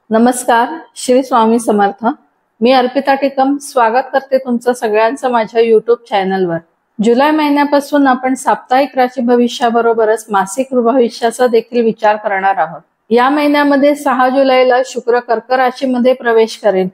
नमस्कार, श्री स्वामी समर्थ। मी अर्पिता टिकम स्वागत करते तुमचं सगळ्यांचं माझ्या YouTube चॅनलवर। जुलै महिन्यापासून आपण साप्ताहिक राशी भविष्याबरोबरच मासिक भविष्याचा देखील विचार करणार आहोत। या महिन्यामध्ये 6 जुलैला शुक्र कर्क राशीमध्ये प्रवेश करेल,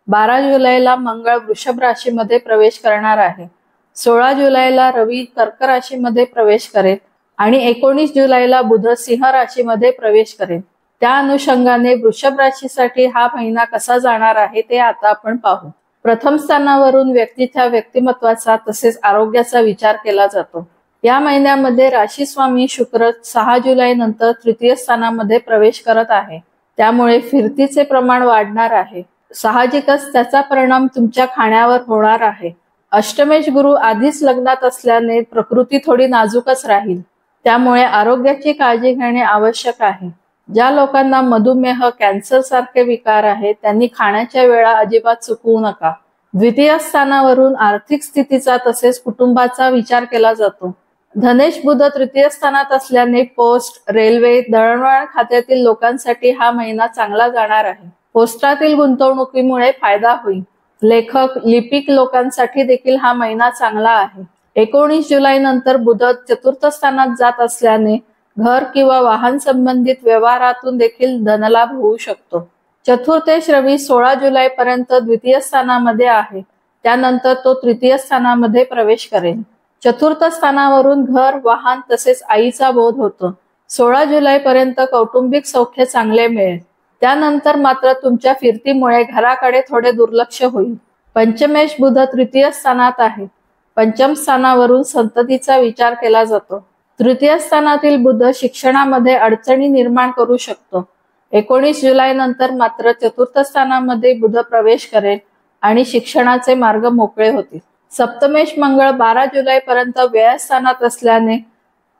12 जुलैला मंगळ वृषभ राशीमध्ये प्रवेश करणार आहे, 16 जुलैला रवी कर्क राशीमध्ये प्रवेश करेल आणि 19 जुलैला बुध सिंह राशीमध्ये प्रवेश करेल। त्या अनुषंगाने वृषभ राशीसाठी हा महिना कसा जाणार आहे ते आता आपण पाहू। प्रथम स्थानावरून व्यक्तीच्या व्यक्तिमत्वाचा तसेच आरोग्याचा विचार केला जातो। या महिन्यामध्ये राशी स्वामी शुक्र 6 जुलै नंतर तृतीय स्थानामध्ये प्रवेश करत आहे, त्यामुळे फिरतीचे प्रमाण वाढणार आहे। साहजिकच त्याचा परिणाम तुमच्या खाण्यावर होणार आहे। अष्टमेश गुरु आधीच लग्नात असल्याने प्रकृती थोडी नाजूकच राहील, त्यामुळे आरोग्याची काळजी घेणे आवश्यक आहे। ज्या लोकांना मधुमेह, कॅन्सर सारखे विकार आहेत त्यांनी खाण्याच्या वेळा अजिबात चुकवू नका। द्वितीय स्थानावरून आर्थिक स्थितीचा तसेच कुटुंबाचा विचार केला जातो। धनेश बुध तृतीय स्थानात असल्याने पोस्ट, रेल्वे, दळणवळण खात्यातील लोकांसाठी हा महिना चांगला जाणार आहे। पोस्टातील गुंतवणुकीमुळे फायदा होईल। लेखक, लिपिक लोकांसाठी देखील हा महिना चांगला आहे। 19 जुलै नंतर बुध चतुर्थ स्थानात जात असल्याने घर किंवा वाहन संबंधित व्यवहारातून देखील धनलाभ होऊ शकतो। चतुर्थेश रवी 16 जुलै पर्यंत द्वितीय स्थानामध्ये आहे, त्यानंतर तो तृतीय स्थानामध्ये प्रवेश करेल। चतुर्थ स्थानावरून घर, वाहन तसेच आईचा बोध होतो। 16 जुलै पर्यंत कौटुंबिक सौख्य चांगले मिळेल, त्यानंतर मात्र तुमच्या फिरतीमुळे घराकडे थोडे दुर्लक्ष होईल। पंचमेश बुध तृतीय स्थानात आहे, पंचम स्थानावरून संततीचा विचार केला जातो। तृतीय स्थानातील बुध शिक्षणामध्ये अडचणी निर्माण करू शकतो। 19 जुलै नंतर मात्र चतुर्थ स्थानामध्ये बुध प्रवेश करेल आणि शिक्षणाचे मार्ग मोकळे होतील। सप्तमेश मंगळ 12 जुलै पर्यंत व्ययस्थानात असल्याने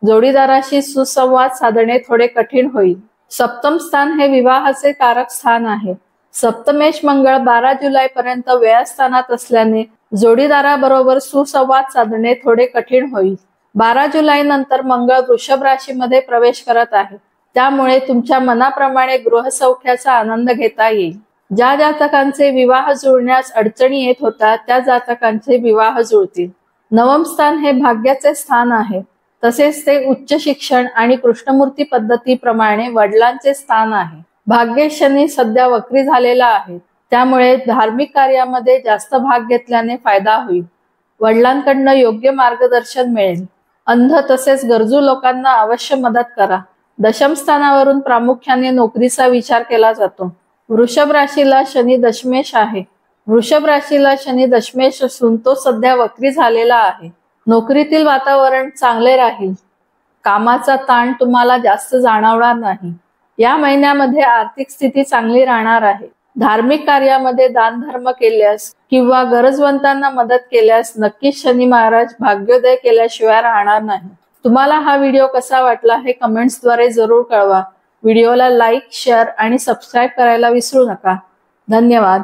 जोडीदाराशी सुसंवाद साधणे थोडे कठीण होईल। सप्तम स्थान हे विवाहाचे कारक स्थान आहे। सप्तमेश मंगळ 12 जुलै पर्यंत व्ययस्थानात असल्याने जोडीदाराबरोबर सुसंवाद साधणे थोडे कठीण होईल। 12 जुलै नंतर मंगळ वृषभ राशीमध्ये प्रवेश करत आहे, त्यामुळे तुमच्या मनाप्रमाणे गृहसौख्याचा आनंद घेता येईल। ज्या जातकांचे विवाह जुळण्यास अडचणी येत होत्या त्या जातकांचे विवाह जुळतील। नवम स्थान हे भाग्याचे स्थान आहे, तसेच ते उच्च शिक्षण आणि कृष्णमूर्ती पद्धतीप्रमाणे वडिलांचे स्थान आहे। भाग्य शनी सध्या वक्री झालेला आहे, त्यामुळे धार्मिक कार्यामध्ये जास्त भाग घेतल्याने फायदा होईल। वडिलांकडून योग्य मार्गदर्शन मिळेल। अंध तसेच गरजू लोकांना अवश्य मदत करा। दशम स्थानावरून प्रामुख्याने नोकरीचा विचार केला जातो। वृषभ राशीला शनी दशमेश आहे। वृषभ राशीला शनी दशमेश असून तो सध्या वक्री झालेला आहे। नोकरीतील वातावरण चांगले राहील। कामाचा ताण तुम्हाला जास्त जाणवणार नाही। या महिन्यामध्ये आर्थिक स्थिती चांगली राहणार आहे। धार्मिक कार्यामध्ये दान धर्म केल्यास किंवा गरजवंतांना मदत केल्यास नक्कीच शनी महाराज भाग्योदय केल्याशिवाय राहणार नाही। तुम्हाला हा व्हिडिओ कसा वाटला हे कमेंट्सद्वारे जरूर कळवा। व्हिडिओला लाईक, शेअर आणि सबस्क्राईब करायला विसरू नका। धन्यवाद।